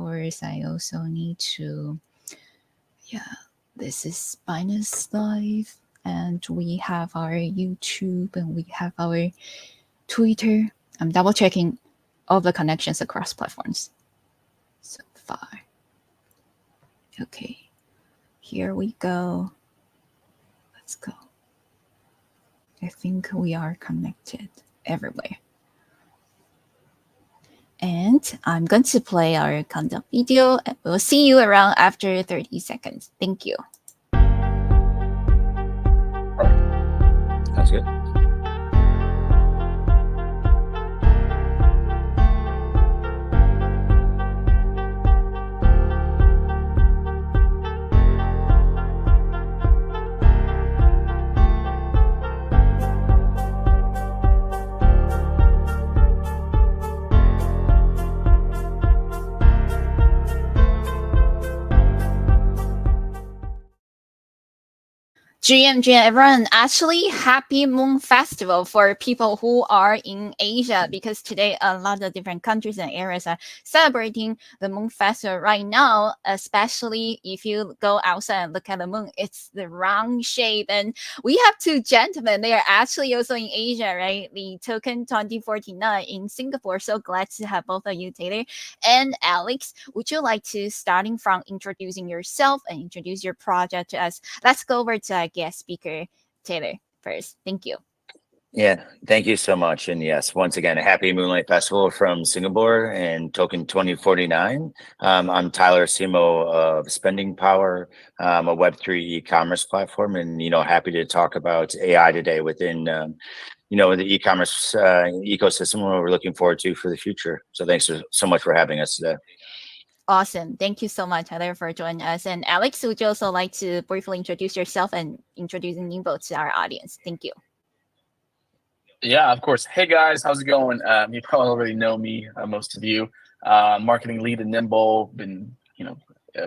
course, I also need to, this is Binance Live, and we have our YouTube, and we have our Twitter. I'm double checking all the connections across platforms so far. Okay, here we go. Let's go. I think we are connected everywhere. And I'm going to play our countdown video. We'll see you around after 30 seconds. Thank you. Sounds good. GM, everyone, actually happy Moon Festival for people who are in Asia, because today a lot of different countries and areas are celebrating the Moon Festival right now, especially if you go outside and look at the moon, it's the round shape. And we have two gentlemen, they are actually also in Asia, right? The Token 2049 in Singapore. So glad to have both of you, Taylor and Alex. Would you like to, starting from introducing yourself and introduce your project to us? Let's go over to our guest speaker, Taylor, first. Thank you. Yeah, thank you so much. And yes, once again, a happy Moonlight Festival from Singapore and Token 2049. I'm Tyler Simo of Spending Power, a Web3 e-commerce platform, and happy to talk about AI today within the e-commerce ecosystem. What we're looking forward to for the future. So thanks so much for having us today. Awesome. Thank you so much, Tyler, for joining us. And Alex, would you also like to briefly introduce yourself and introducing Nimble to our audience? Thank you. Yeah, of course. Hey guys, how's it going? You probably already know me, most of you. Marketing lead at Nimble, been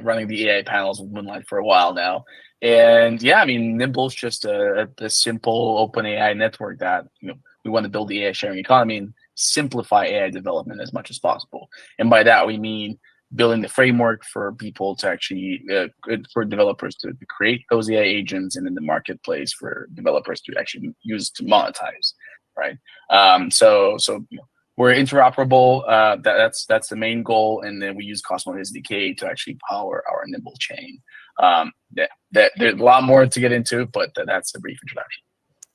running the AI panels with Moonlight for a while now. And yeah, I mean, Nimble's just a simple open AI network that we want to build the AI sharing economy and simplify AI development as much as possible. And by that we mean building the framework for people to actually, for developers to create those AI agents, and in the marketplace for developers to actually use to monetize, right? So we're interoperable. That's the main goal, and then we use Cosmos SDK to actually power our Nimble chain. There's a lot more to get into, but that's a brief introduction.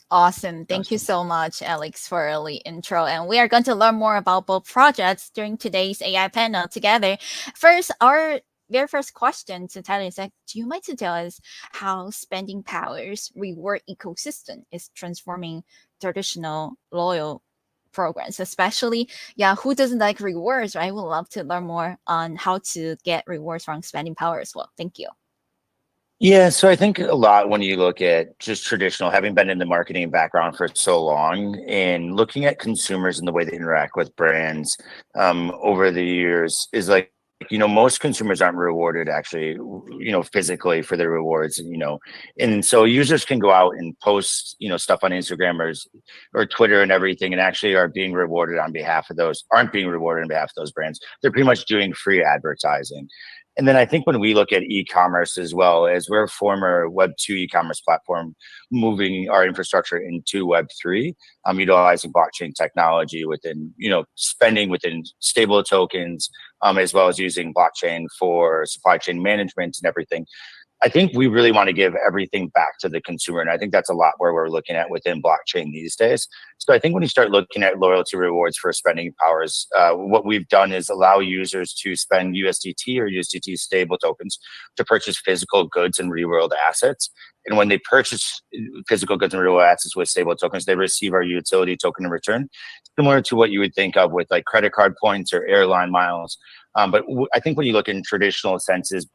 Awesome. Thank you so much, Alex, for early intro. And we are going to learn more about both projects during today's AI panel together. First, our very first question to Tyler is that, do you mind to tell us how Spending Power's reward ecosystem is transforming traditional loyal programs, especially, who doesn't like rewards, right? We'd love to learn more on how to get rewards from Spending Power as well. Thank you. Yeah, so I think a lot when you look at just traditional, having been in the marketing background for so long and looking at consumers and the way they interact with brands over the years is like, most consumers aren't rewarded actually, physically for their rewards, and so users can go out and post, stuff on Instagram or Twitter and everything, and actually are being rewarded on behalf of aren't being rewarded on behalf of those brands. They're pretty much doing free advertising. And then I think when we look at e-commerce as well, as we're a former Web2 e-commerce platform, moving our infrastructure into Web3, utilizing blockchain technology within, spending within stable tokens, as well as using blockchain for supply chain management and everything. I think we really want to give everything back to the consumer. And I think that's a lot where we're looking at within blockchain these days. So I think when you start looking at loyalty rewards for Spending Powers, what we've done is allow users to spend USDT or USDT stable tokens to purchase physical goods and real world assets. And when they purchase physical goods and real world assets with stable tokens, they receive our utility token in return, similar to what you would think of with like credit card points or airline miles. But I think when you look in traditional senses,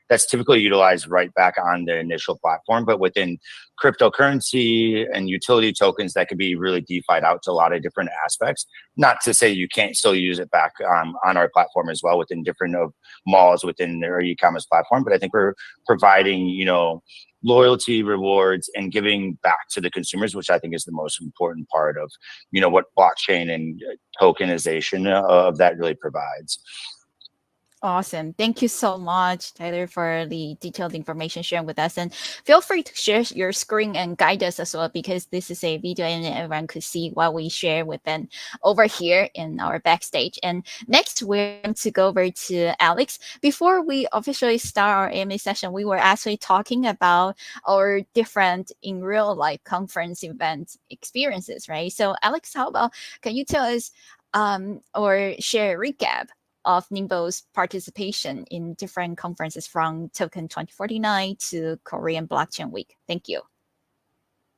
that's typically utilized right back on the initial platform, but within cryptocurrency and utility tokens, that could be really DeFi'd out to a lot of different aspects. Not to say you can't still use it back on our platform as well within different malls within their e-commerce platform. But I think we're providing, loyalty rewards and giving back to the consumers, which I think is the most important part of, what blockchain and tokenization of that really provides. Awesome. Thank you so much, Tyler, for the detailed information sharing with us. And feel free to share your screen and guide us as well, because this is a video and everyone could see what we share within over here in our backstage. And next, we're going to go over to Alex. Before we officially start our AMA session, we were actually talking about our different in real life conference event experiences, right? So, Alex, how about can you tell us or share a recap of Nimble's participation in different conferences from Token 2049 to Korean Blockchain Week? Thank you.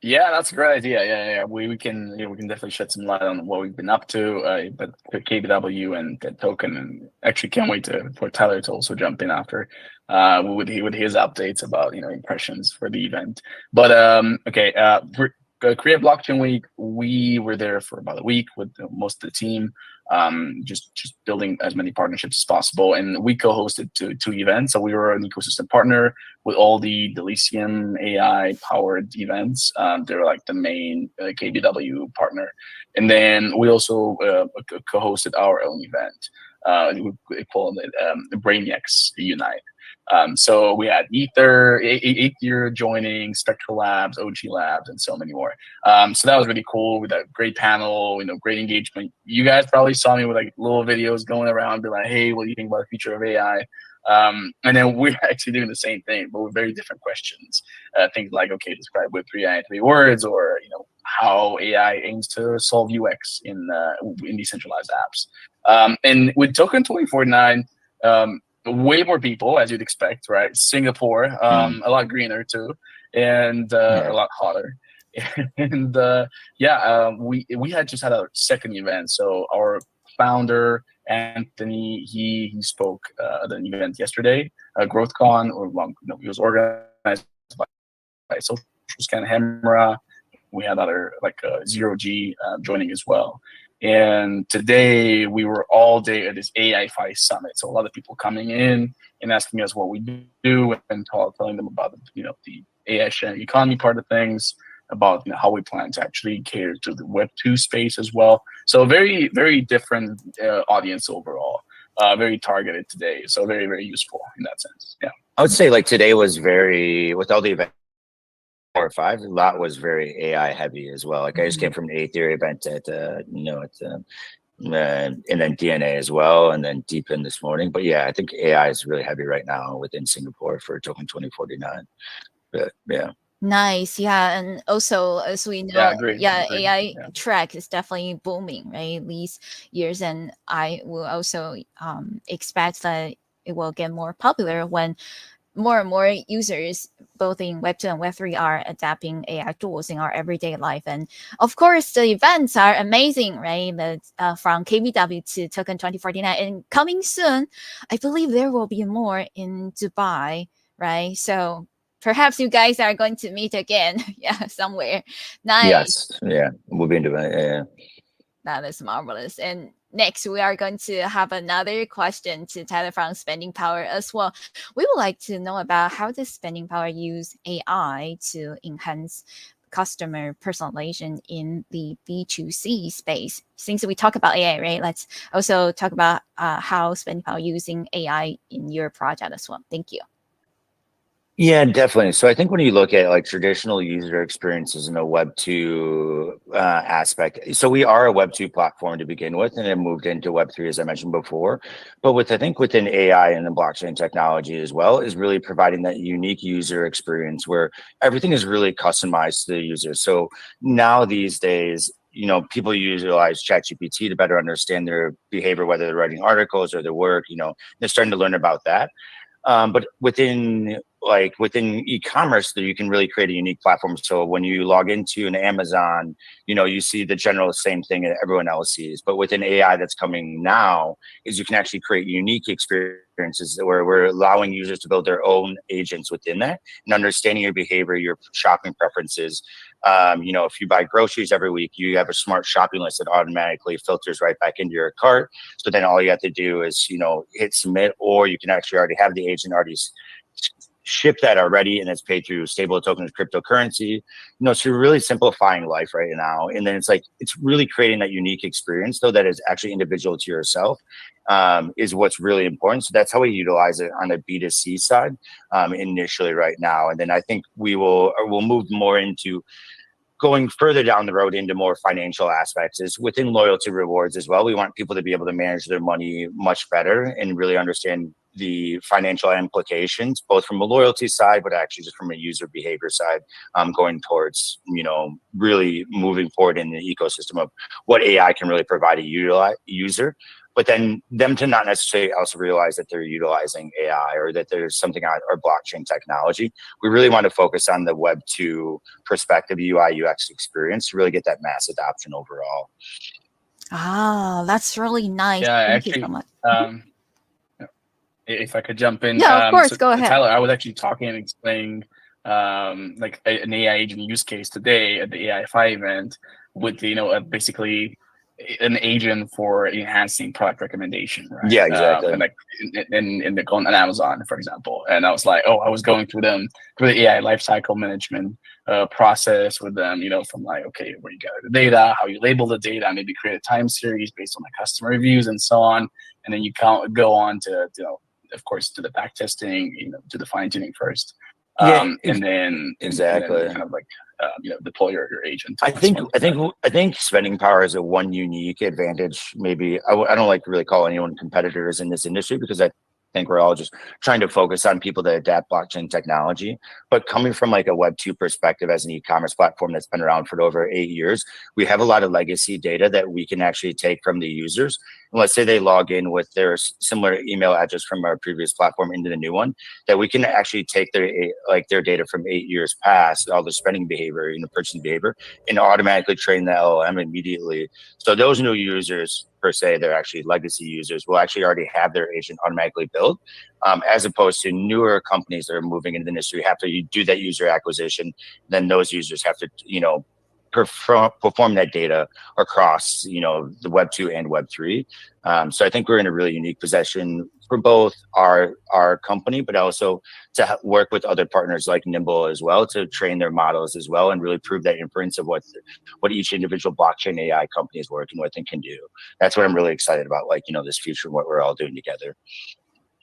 Yeah, that's a great idea. Yeah. We can we can definitely shed some light on what we've been up to, but KBW and Token, and actually can't wait for Tyler to also jump in after with his updates about impressions for the event. But okay, for Korea Blockchain Week, we were there for about a week with most of the team, just building as many partnerships as possible, and we co-hosted two events. So we were an ecosystem partner with all the Delicium AI powered events. They're like the main KBW partner. And then we also co-hosted our own event. We called it Brainiacs Unite. So we had Ether joining, Spectral Labs, OG Labs, and so many more. So that was really cool with a great panel, great engagement. You guys probably saw me with like little videos going around, be like, hey, what do you think about the future of AI? And then we're actually doing the same thing, but with very different questions. Things like, okay, describe Web3 AI in 3 words, or how AI aims to solve UX in decentralized apps. And with Token 2049, way more people, as you'd expect, right? Singapore, a lot greener too, and a lot hotter. And we had just had our second event. So our founder Anthony, he spoke at an event yesterday, GrowthCon, it was organized by Social Scan Hemra. We had other like Zero G joining as well. And today we were all day at this AI-Fi summit. So a lot of people coming in and asking us what we do, and telling them about the AI sharing economy part of things, about how we plan to actually cater to the Web2 space as well. So very, very different audience overall. Very targeted today. So very, very useful in that sense. Yeah. I would say like today was very, with all the events, 4 or 5, a lot was very AI heavy as well. Like I just came from an Atheria event at and then DNA as well, and then Deep in this morning. But yeah, I think AI is really heavy right now within Singapore for Token 2049. But yeah. Nice. Yeah. And also, as we know, agreed. AI track is definitely booming, right? These years. And I will also expect that it will get more popular when more and more users, both in Web2 and Web3, are adapting AI tools in our everyday life. And of course, the events are amazing, right? From KBW to Token 2049. And coming soon, I believe there will be more in Dubai, right? So perhaps you guys are going to meet again, somewhere. Nice. Yes, yeah, we'll be in Dubai. Yeah. That is marvelous. And next, we are going to have another question to Tyler from Spending Power as well. We would like to know about how does Spending Power use AI to enhance customer personalization in the B2C space. Since we talk about AI, right? Let's also talk about how Spending Power using AI in your project as well. Thank you. Yeah, definitely. So I think when you look at like traditional user experiences in a Web 2 aspect, so we are a Web 2 platform to begin with, and it moved into Web 3, as I mentioned before. But I think within AI and the blockchain technology as well, is really providing that unique user experience where everything is really customized to the user. So now these days, people utilize ChatGPT to better understand their behavior, whether they're writing articles or their work, they're starting to learn about that. But within e-commerce, you can really create a unique platform. So when you log into an Amazon, you see the general same thing that everyone else sees. But within AI that's coming now is you can actually create unique experiences where we're allowing users to build their own agents within that and understanding your behavior, your shopping preferences. If you buy groceries every week, you have a smart shopping list that automatically filters right back into your cart. So then all you have to do is, hit submit, or you can actually already have the agent already ship that already, and it's paid through stable tokens, cryptocurrency. So you're really simplifying life right now. And then it's really creating that unique experience, though, that is actually individual to yourself, is what's really important. So that's how we utilize it on the B2C side initially right now. And then I think we'll move more into going further down the road into more financial aspects is within loyalty rewards as well. We want people to be able to manage their money much better and really understand the financial implications, both from a loyalty side, but actually just from a user behavior side, going towards, really moving forward in the ecosystem of what AI can really provide a user. But then them to not necessarily also realize that they're utilizing AI or that there's something on or blockchain technology. We really want to focus on the Web 2 perspective, UI, UX experience to really get that mass adoption overall. Ah, that's really nice. Yeah, Thank you actually, so much. If I could jump in. Yeah, of course, so go ahead. Tyler, I was actually talking and explaining like an AI agent use case today at the AI5 event with, basically an agent for enhancing product recommendation, right? Yeah, exactly. And like on Amazon, for example. And I was like, I was going through the AI lifecycle management process with them, from like, okay, where you gather the data, how you label the data, maybe create a time series based on the customer reviews and so on. And then you can't go on to, of course, to the back testing, to the fine tuning first. And then exactly. And then kind of like deploy your agent. I think spending power is a one unique advantage. Maybe I don't like to really call anyone competitors in this industry, because I think we're all just trying to focus on people that adapt blockchain technology. But coming from like a Web 2 perspective, as an e-commerce platform that's been around for over 8 years, we have a lot of legacy data that we can actually take from the users. And let's say they log in with their similar email address from our previous platform into the new one, that we can actually take their data from 8 years past, all the spending behavior, purchasing behavior, and automatically train the LLM immediately. So those new users, per se, they're actually legacy users, will actually already have their agent automatically built, as opposed to newer companies that are moving into the industry have to do that user acquisition. Then those users have to, perform that data across, the Web 2 and Web 3. So I think we're in a really unique position for both our company, but also to work with other partners like Nimble as well, to train their models as well and really prove that inference of what each individual blockchain AI company is working with and can do. That's what I'm really excited about, this future and what we're all doing together.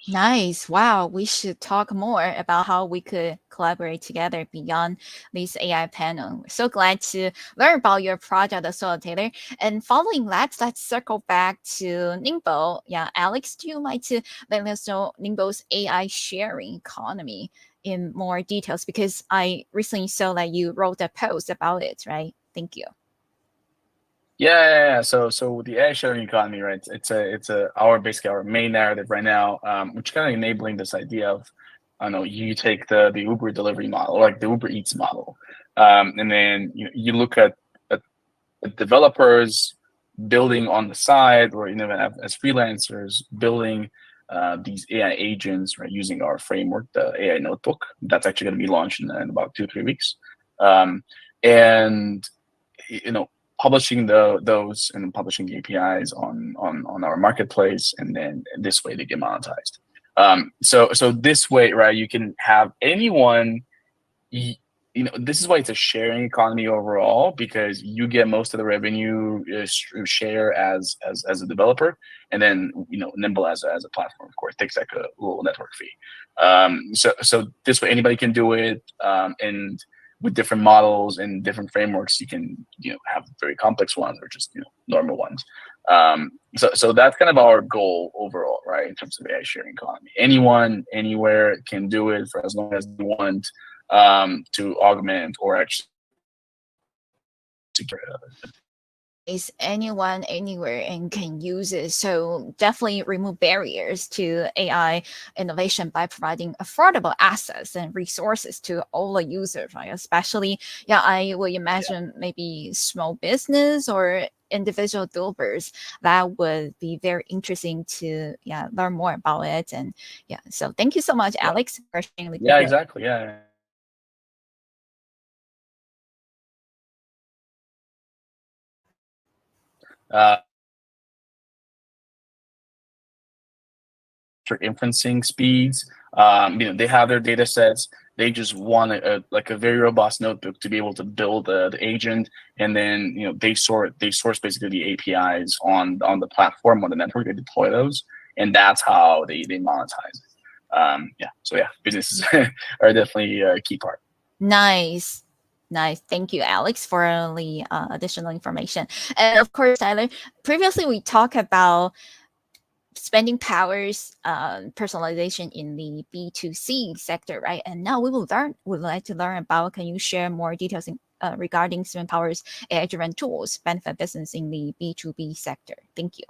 Nice. Wow. We should talk more about how we could collaborate together beyond this AI panel. We're so glad to learn about your project as well, Taylor. And following that, let's circle back to Nimble. Yeah, Alex, do you like to let us know Nimble's AI sharing economy in more details? Because I recently saw that you wrote a post about it, right? Thank you. Yeah. So the AI sharing economy, right? It's basically our main narrative right now, which kind of enabling this idea of, you take the Uber delivery model, like the Uber Eats model, and then you look at developers building on the side, or as freelancers building these AI agents, right, using our framework, the AI notebook. That's actually going to be launched in about 2-3 weeks, and publishing those and publishing the APIs on our marketplace, and then this way they get monetized. So this way, right, you can have anyone. This is why it's a sharing economy overall, because you get most of the revenue share as a developer, and then Nimble as a platform, of course, takes like a little network fee. So this way anybody can do it, and with different models and different frameworks, you can have very complex ones or just normal ones. So that's kind of our goal overall, right? In terms of AI sharing economy, anyone, anywhere can do it for as long as they want, to augment or actually to get is anyone anywhere and can use it. So definitely remove barriers to AI innovation by providing affordable access and resources to all the users, right? Especially, I will imagine maybe small business or individual developers that would be very interesting to learn more about it. And so thank you so much, Alex, for sharing the details. Exactly. Yeah. faster inferencing speeds. They have their data sets. They just want a very robust notebook to be able to build the agent, and then they source basically the APIs on the platform, on the network. They deploy those, and that's how they monetize. So businesses are definitely a key part. Nice. Thank you, Alex, for the additional information. And of course, Tyler, previously we talked about spending powers personalization in the B2C sector, right? And now would like to learn about, can you share more details regarding spending powers AI-driven tools benefit business in the B2B sector? Thank you.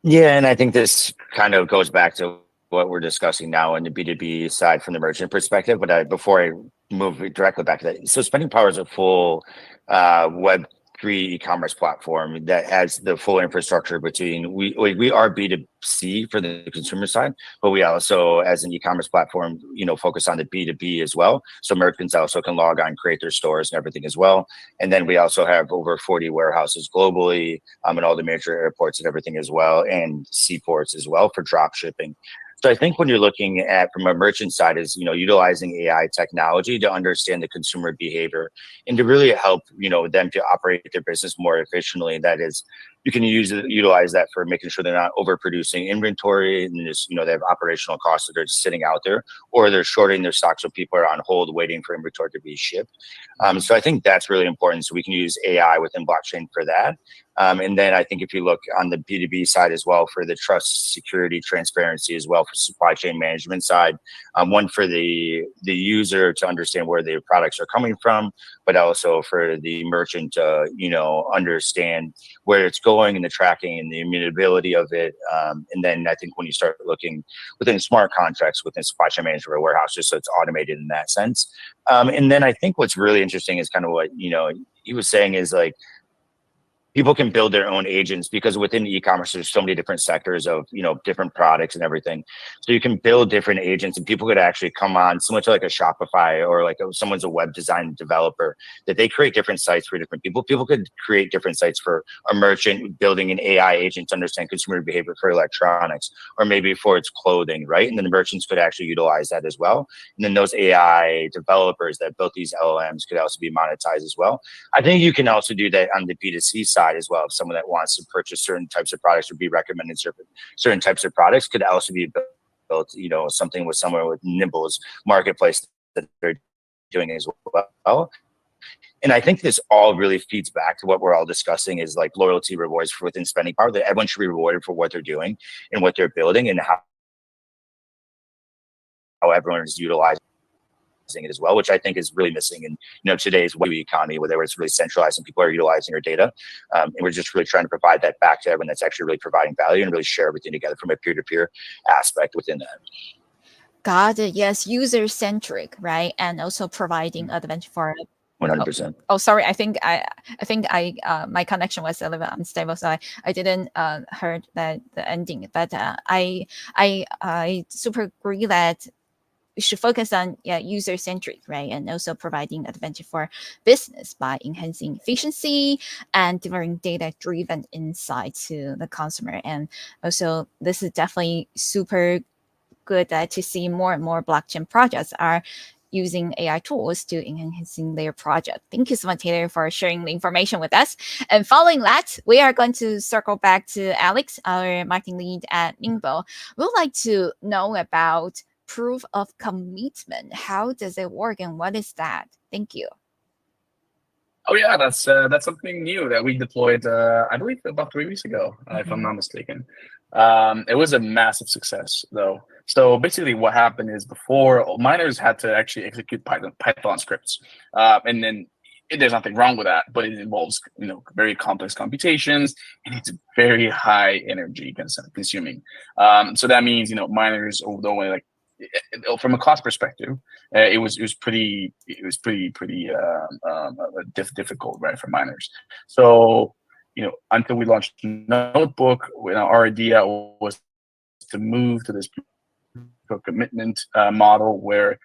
Yeah, and I think this kind of goes back to what we're discussing now in the B2B side from the merchant perspective. But before I move directly back to that, so Spending Power is a full Web3 e-commerce platform that has the full infrastructure between we are B2C for the consumer side, but we also, as an e-commerce platform, focus on the B2B as well. So merchants also can log on, create their stores and everything as well. And then we also have over 40 warehouses globally, and all the major airports and everything as well, and seaports as well for drop shipping. So I think when you're looking at from a merchant side is, utilizing AI technology to understand the consumer behavior and to really help, them to operate their business more efficiently. That is, you can utilize that for making sure they're not overproducing inventory and just, they have operational costs that are sitting out there, or they're shorting their stock so people are on hold waiting for inventory to be shipped. So I think that's really important. So we can use AI within blockchain for that. And then I think if you look on the B2B side as well, for the trust, security, transparency as well, for supply chain management side, one for the user to understand where their products are coming from, but also for the merchant to, understand where it's going and the tracking and the immutability of it. And then I think when you start looking within smart contracts within supply chain management or warehouse, just so it's automated in that sense. And then I think what's really interesting is kind of what, he was saying is like, people can build their own agents because within e-commerce, there's so many different sectors of, different products and everything. So you can build different agents and people could actually come on similar to like a Shopify or like someone's a web design developer, that they create different sites for different people. People could create different sites for a merchant building an AI agent to understand consumer behavior for electronics, or maybe for its clothing, right? And then the merchants could actually utilize that as well. And then those AI developers that built these LLMs could also be monetized as well. I think you can also do that on the B2C side as well. If someone that wants to purchase certain types of products or be recommended certain types of products, could also be built, something with somewhere with Nimble's marketplace that they're doing as well. And I think this all really feeds back to what we're all discussing is like loyalty rewards for within Spending Power, that everyone should be rewarded for what they're doing and what they're building, and how everyone is utilizing it as well, which I think is really missing in today's web economy, where it's really centralized and people are utilizing our data. And we're just really trying to provide that back to everyone that's actually really providing value and really share everything together from a peer-to-peer aspect within that. Got it. Yes, user-centric, right? And also providing advantage for 100%. Oh, sorry. I think my connection was a little bit unstable, so I didn't heard the ending. But I super agree that we should focus on user-centric, right? And also providing advantage for business by enhancing efficiency and delivering data-driven insight to the consumer. And also, this is definitely super good to see more and more blockchain projects are using AI tools to enhancing their project. Thank you so much, Taylor, for sharing the information with us. And following that, we are going to circle back to Alex, our marketing lead at Nimble. We'd like to know about proof of commitment. How does it work and what is that? Thank you. Oh yeah, that's something new that we deployed, I believe about 3 weeks ago, if I'm not mistaken. It was a massive success though. So basically what happened is before, miners had to actually execute Python scripts. And then there's nothing wrong with that, but it involves very complex computations and it's very high energy consuming. So that means miners, although from a cost perspective, it was pretty difficult, right, for miners. So until we launched Notebook, our idea was to move to this commitment model where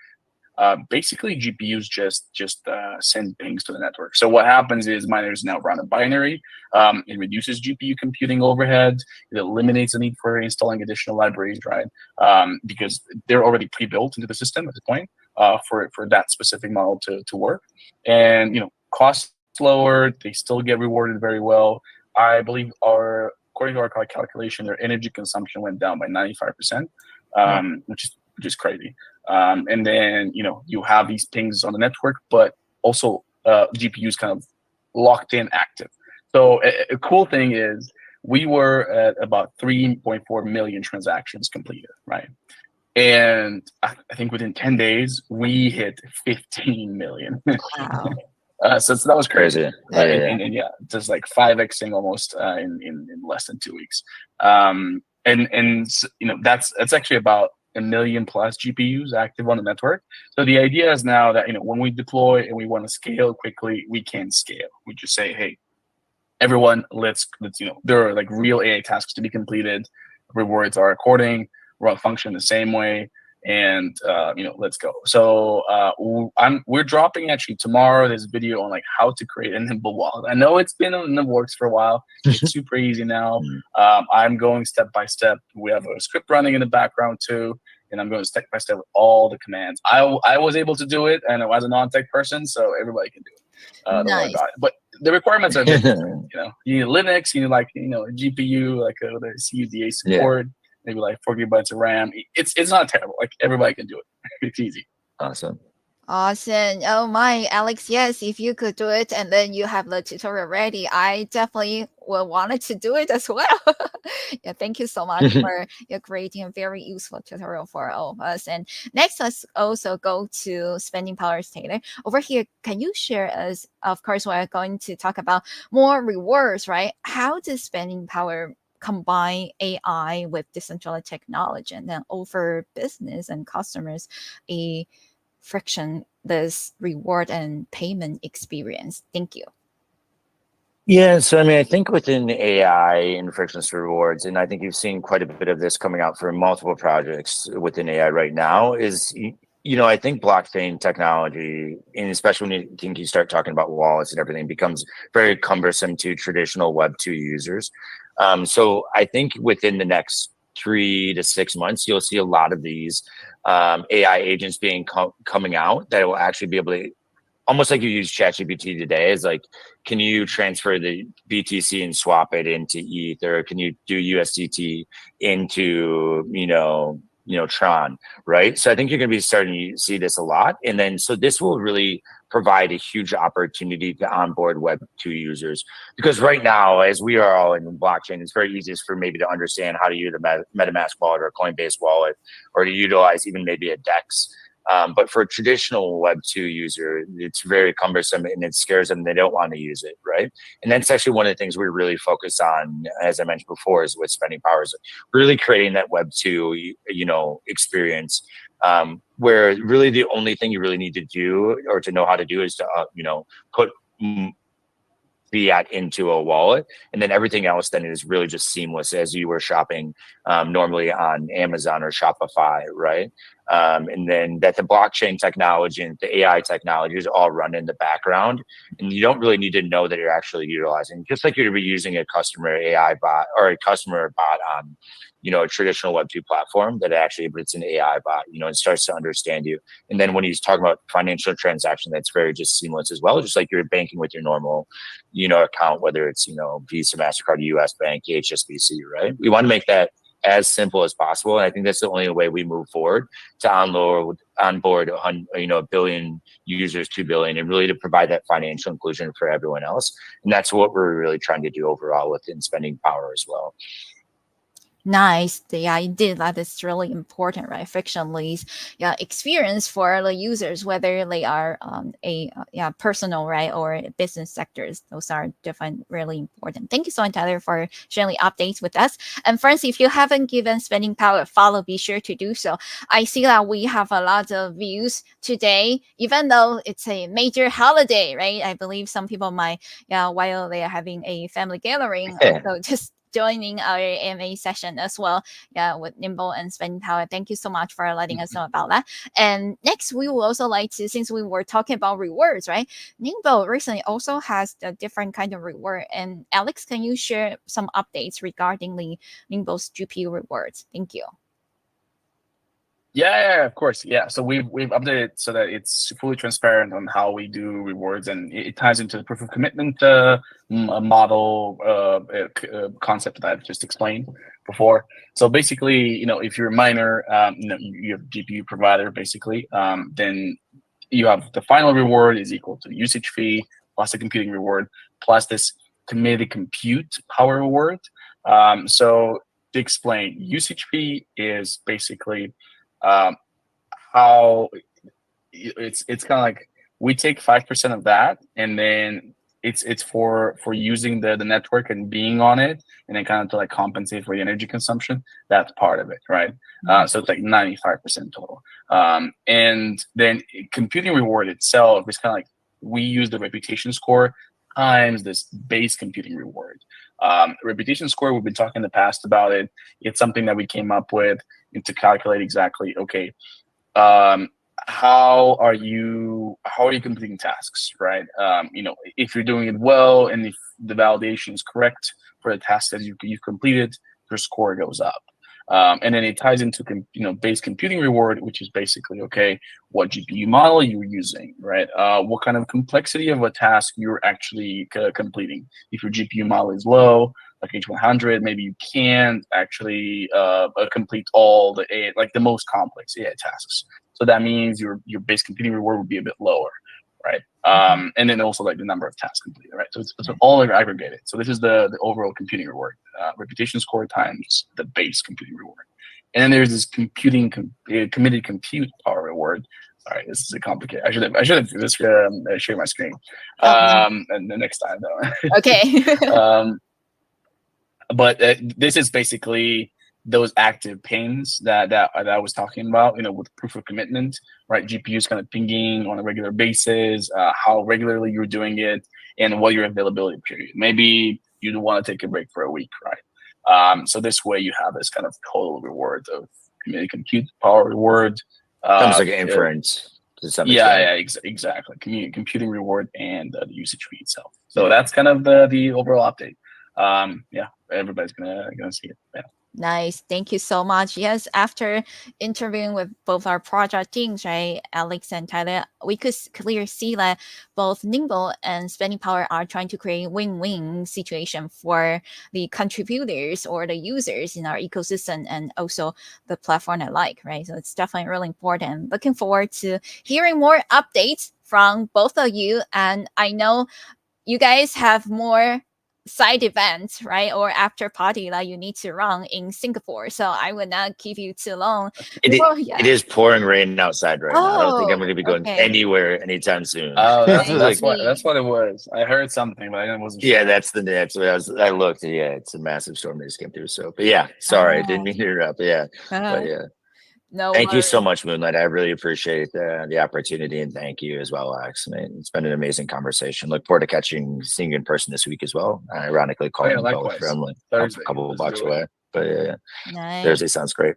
basically GPUs just send pings to the network. So what happens is miners now run a binary. It reduces GPU computing overhead. It eliminates the need for installing additional libraries, right? Because they're already pre-built into the system at this point for that specific model to work. And costs lower. They still get rewarded very well. I believe according to our calculation, their energy consumption went down by 95%, which is crazy. And then you have these pings on the network, but also GPUs kind of locked in active. So a cool thing is we were at about 3.4 million transactions completed, right? And I think within 10 days we hit 15 million. Wow. So that was crazy. And yeah, just like 5xing almost in less than 2 weeks. And that's actually about 1 million plus GPUs active on the network. So the idea is now that when we deploy and we want to scale quickly, we can scale. We just say, hey, everyone, let's there are like real AI tasks to be completed. Rewards are according. We'll function the same way. And let's go. So we're dropping actually tomorrow this video on like how to create a Nimble wallet. I know it's been in the works for a while. It's super easy now. I'm going step by step. We have a script running in the background too, and I'm going step by step with all the commands. I was able to do it, and as a non-tech person, so everybody can do it. Nice. But the requirements are different. You need Linux, you need like a GPU, like the CUDA support. Yeah. Maybe like 4 gigabytes of RAM. It's not terrible. Like everybody can do it. It's easy. Awesome. Oh my, Alex, yes, if you could do it and then you have the tutorial ready, I definitely will wanted to do it as well. Yeah, thank you so much for creating a very useful tutorial for all of us. And next, let's also go to Spending Power Taylor. Over here, can you share us, of course, we're going to talk about more rewards, right? How does Spending Power combine AI with decentralized technology and then offer business and customers a frictionless reward and payment experience? Thank you. Yeah, so I mean, I think within AI and frictionless rewards, and I think you've seen quite a bit of this coming out for multiple projects within AI right now, is I think blockchain technology, and especially when you start talking about wallets and everything, becomes very cumbersome to traditional Web2 users. So I think within the next 3 to 6 months, you'll see a lot of these AI agents coming out that will actually be able to, almost like you use ChatGPT today, is like, can you transfer the BTC and swap it into ETH, or can you do USDT into Tron, right? So I think you're going to be starting to see this a lot. And then, so this will really provide a huge opportunity to onboard Web2 users, because right now, as we are all in blockchain, it's very easy for maybe to understand how to use a MetaMask wallet or a Coinbase wallet, or to utilize even maybe a DEX. But for a traditional Web2 user, it's very cumbersome and it scares them. They don't want to use it, right? And that's actually one of the things we really focus on, as I mentioned before, is with Spending Power, is really creating that Web2, experience, where really the only thing you really need to do or to know how to do is to, put fiat into a wallet, and then everything else then is really just seamless as you were shopping normally on Amazon or Shopify, right? And then that the blockchain technology and the AI technologies all run in the background, and you don't really need to know that you're actually utilizing, just like you'd be using a customer AI bot or a customer bot on a traditional Web2 platform, that actually, but it's an AI bot, it starts to understand you. And then when he's talking about financial transaction, that's very just seamless as well, just like you're banking with your normal, account, whether it's, Visa, MasterCard, US Bank, HSBC, right? We want to make that as simple as possible. And I think that's the only way we move forward to onboard, 1 billion users, 2 billion, and really to provide that financial inclusion for everyone else. And that's what we're really trying to do overall within Spending Power as well. Nice. The idea that is really important, right? Frictionless experience for the users, whether they are personal, right, or business sectors. Those are different, really important. Thank you so much, Tyler, for sharing the updates with us. And friends, if you haven't given Spending Power a follow, be sure to do so. I see that we have a lot of views today, even though it's a major holiday, right? I believe some people might, while they are having a family gathering, also just joining our AMA session as well. Yeah, with Nimble and Spending Power. Thank you so much for letting us know about that. And next, we will also like to, since we were talking about rewards, right? Nimble recently also has a different kind of reward. And Alex, can you share some updates regarding the Nimble's GPU rewards? Thank you. Yeah, of course. Yeah. So we've updated so that it's fully transparent on how we do rewards, and it ties into the proof of commitment model concept that I've just explained before. So basically, if you're a miner, you have GPU provider basically, then you have the final reward is equal to the usage fee plus the computing reward plus this committed compute power reward. So to explain, usage fee is basically how it's kind of like we take 5% of that, and then it's for using the network and being on it, and then kind of to like compensate for the energy consumption. That's part of it, right? So it's like 95% total. And then computing reward itself is kind of like we use the reputation score times this base computing reward. Reputation score, we've been talking in the past about it. It's something that we came up with to calculate exactly, okay, how are you completing tasks, right? If you're doing it well and if the validation is correct for the tasks that you've completed, your score goes up. And then it ties into base computing reward, which is basically, okay, what GPU model you're using, right? What kind of complexity of a task you're actually completing. If your GPU model is low, like H100, maybe you can't actually complete all the most complex AI tasks. So that means your base computing reward would be a bit lower, right? And then also like the number of tasks completed, right? So it's all aggregated. So this is the overall computing reward, reputation score times the base computing reward. And then there's this committed compute power reward. Sorry, this is a complicated. I should have just share my screen. And the next time though. Okay. But this is basically those active pings that I was talking about, with proof of commitment, right? GPUs kind of pinging on a regular basis, how regularly you're doing it, and what your availability period. Maybe you want to take a break for a week, right? So this way you have this kind of total reward of committed compute power reward. Comes like an inference to some extent. Exactly. Computing reward and the usage fee itself. So that's kind of the overall update. Everybody's gonna see it. Yeah. Nice. Thank you so much. Yes, after interviewing with both our project teams, right, Alex and Tyler, we could clearly see that both Nimble and Spending Power are trying to create win-win situation for the contributors or the users in our ecosystem and also the platform alike, right? So it's definitely really important. Looking forward to hearing more updates from both of you. And I know you guys have more side events, right, or after party that you need to run in Singapore, so I will not keep you too long. It is pouring rain outside right now. I don't think I'm going to be going anywhere anytime soon. Oh, that's what it was. I heard something, but I wasn't sure. Yeah, that's what I looked. Yeah, it's a massive storm that just came through. So, but yeah, sorry, I didn't mean to interrupt. Yeah, but yeah. No, thank you so much, Moonlight. I really appreciate the opportunity, and thank you as well, Alex. I mean, it's been an amazing conversation. Look forward to seeing you in person this week as well. Ironically, calling both from like a couple of blocks away. But yeah, nice. Thursday sounds great.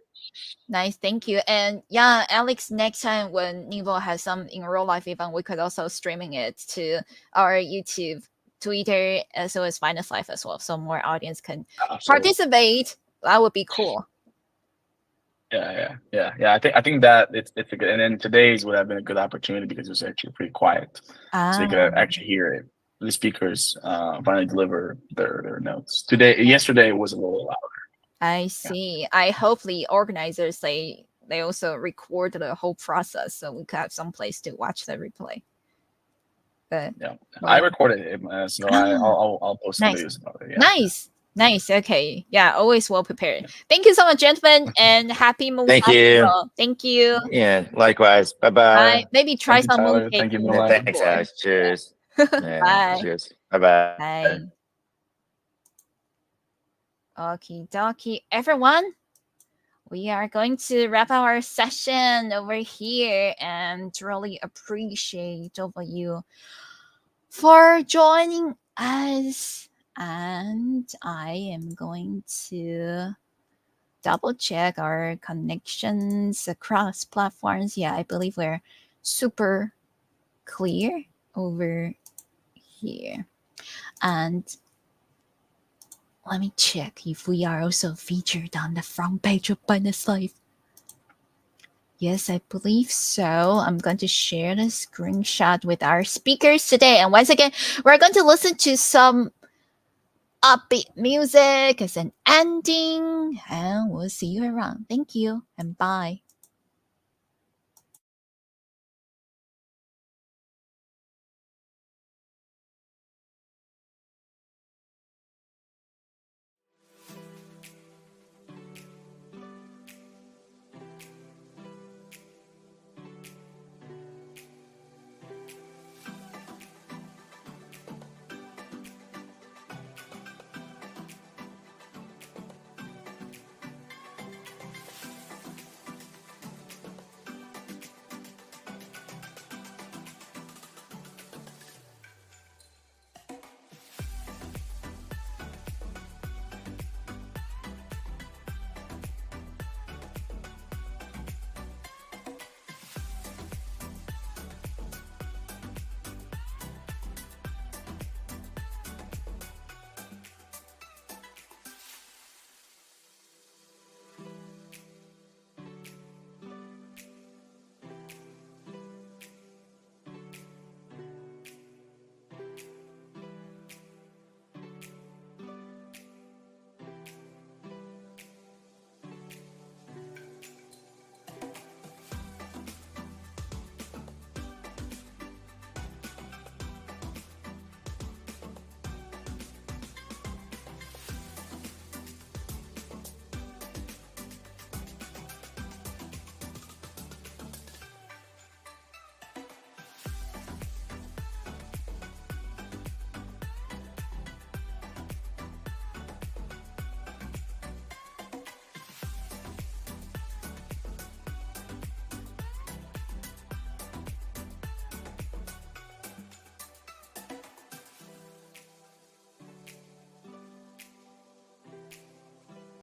Nice, thank you. And yeah, Alex, next time when Nimble has some in real life event, we could also streaming it to our YouTube, Twitter, as well as Finance Life as well, so more audience can participate. That would be cool. Yeah. I think that it's a good, and then today's would have been a good opportunity because it was actually pretty quiet, so you could actually hear it. The speakers finally deliver their notes. Yesterday was a little louder. I see. Yeah. I hope the organizers they also record the whole process, so we could have some place to watch the replay. But yeah, I recorded it, so I'll post some videos about it. Yeah. Nice. Okay. Yeah. Always well prepared. Thank you so much, gentlemen, and happy Moon Festival. Thank you. Yeah. Likewise. Bye. Maybe try some moon cake. Thank you, thanks, guys. Cheers. Bye. Cheers. Bye. Bye. Okie dokie, everyone. We are going to wrap our session over here, and really appreciate all of you for joining us. And I am going to double check our connections across platforms. Yeah, I believe we're super clear over here. And let me check if we are also featured on the front page of Business Life. Yes, I believe so. I'm going to share the screenshot with our speakers today. And once again, we're going to listen to some upbeat music as an ending. And we'll see you around. Thank you and bye.